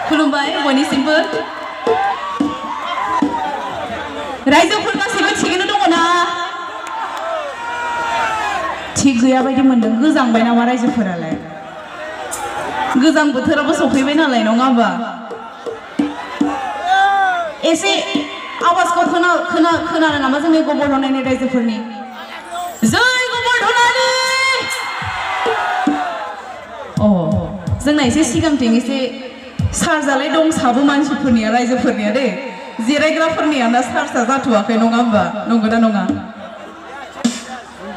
खुलुमबाय बयनिसिमबो रायजोफोर गासैबो थिगैनो दङ ना थिग गैया बायदि मोनदों गोजांबाय नामा रायजोफोरालाय गोजां बोथोराबो सफैबाय नालाय नङा होमबा एसे आवाजखौ खोनानो नामा जोंनि गबर्धनानि रायजोफोरनि जय गबर्धनानि अ जोंना एसे सिगांथिं एसे चार्जालाय दं साबो मानसिफोरनिया रायजोफोरनिया दे जिरायग्राफोरनिया ना चार्जआ जाथ'वाखै नङा होमबा नंगौना नङा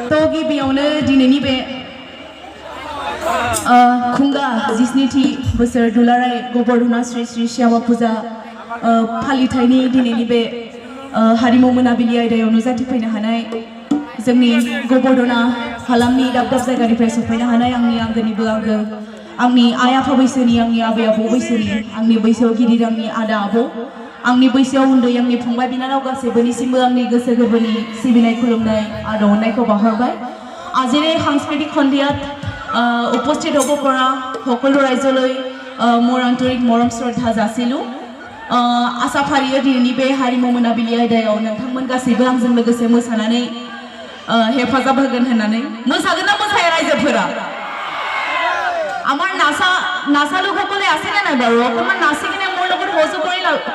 थ' गिबियावनो दिनैनि बे खुंगा 17थि बोसोर दुलाराय गबर्धना श्री श्री श्यामा फुजा फालिथायनि दिनैनि बे हारिमु मोनाबिलि आयदायाव नुजाथिफैनो हानाय जोंनि गबर्धना हालामनि दाब दाब जायगानिफ्राय सफैनो हानाय आंनि आंगोनिबो आंगो आंनि आइ आफा बैसोनि आंनि आबै आबौ बैसोनि आंनि बैसोआव गिदिर आंनि आदा आबौ आंनि बैसोआव उन्दै आंनि फंबाय बिनानाव गासैबोनिसिमबो आंनि गोसो गोरबोनि सिबिनाय खुलुमनाय आरो अननायखौ बावहरबाय আজিৰে সাংস্কৃতিক সন্ধিয়াত উপস্থিত হ'ব পৰা সকলো ৰাইজলৈ মোৰ আন্তৰিক মৰম শ্ৰদ্ধা যাচিলোঁ आसा फारियो दिनैनि बे हारिमु मोनाबिलि आयदायाव नोंथांमोन गासैबो आंजों लोगोसे मोसानानै हेफाजाब होगोन होननानै मोसागोन ना मोसाया रायजोफोरा আমাৰ নাচা লোকসকলে আছেনে নাই বাৰু অকণমান নাচি কিনে মোৰ লগত সহযোগ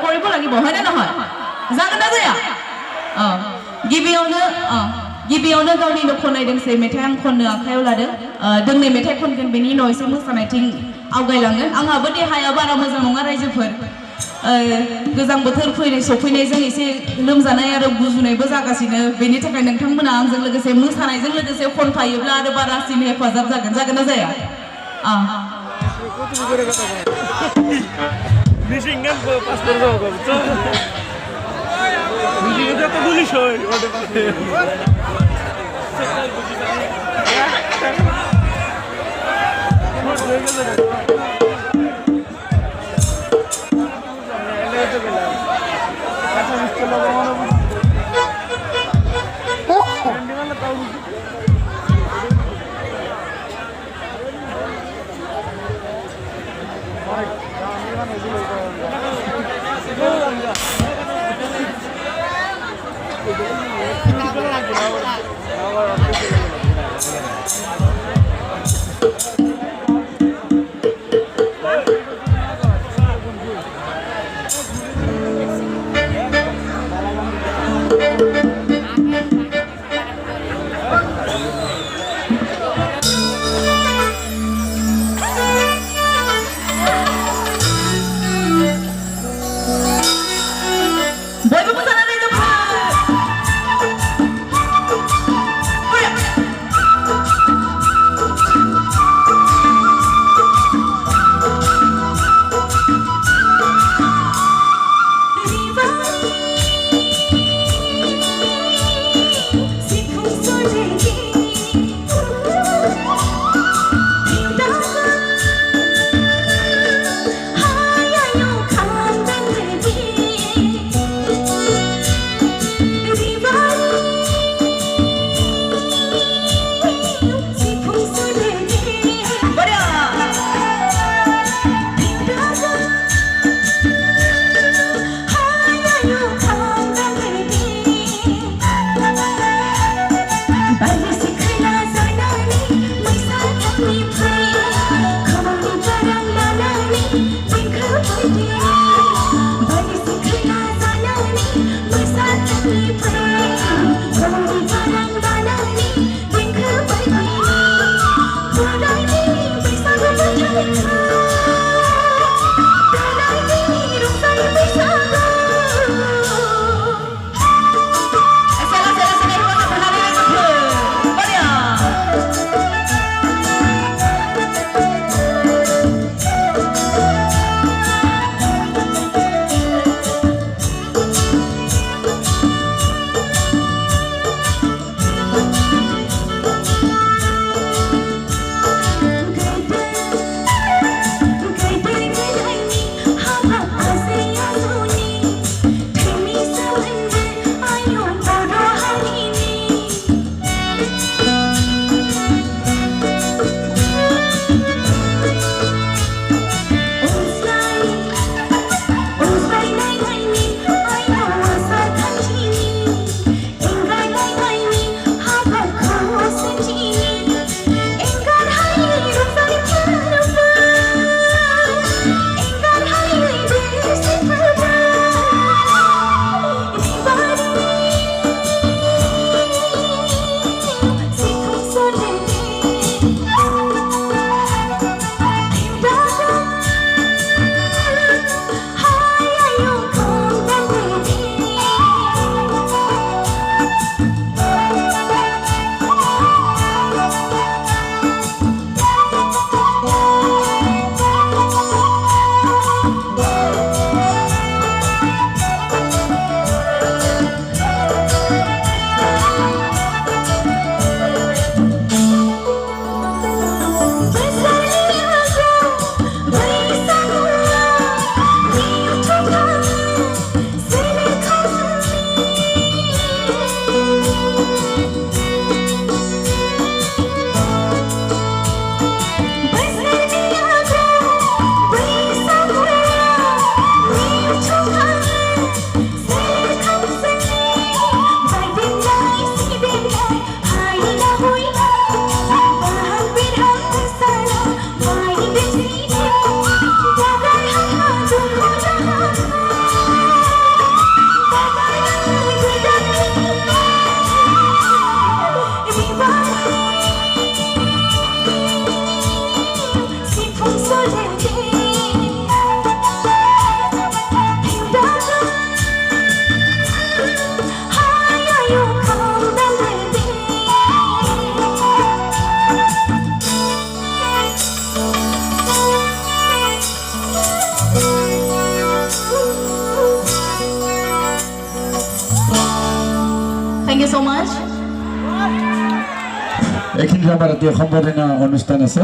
কৰিব লাগিব হয়নে নহয় जागोन ना जाया गिबियावनो गावनि खननाय दोंसे मेथाइ आं खननो आखायाव लादों दोंनै मेथाइ खनगोन बेनि उनाव एसे मोसानायथिं आवगायलांगोन आंहाबो देहाया बारा मोजां नङा रायजोफोर गोजां बोथोर सफैनायजों एसे लोमजानाय आरो गुजुनायबो जागासिनो बेनि थाखाय नोंथांमोना आंजों लोगोसे मोसानायजों लोगोसे खनफायोब्ला आरो बारासिन हेफाजाब जागोन ना जाया so much. এইখিনি আমাৰ এতিয়া সম্বৰ্ধনা অনুষ্ঠান আছে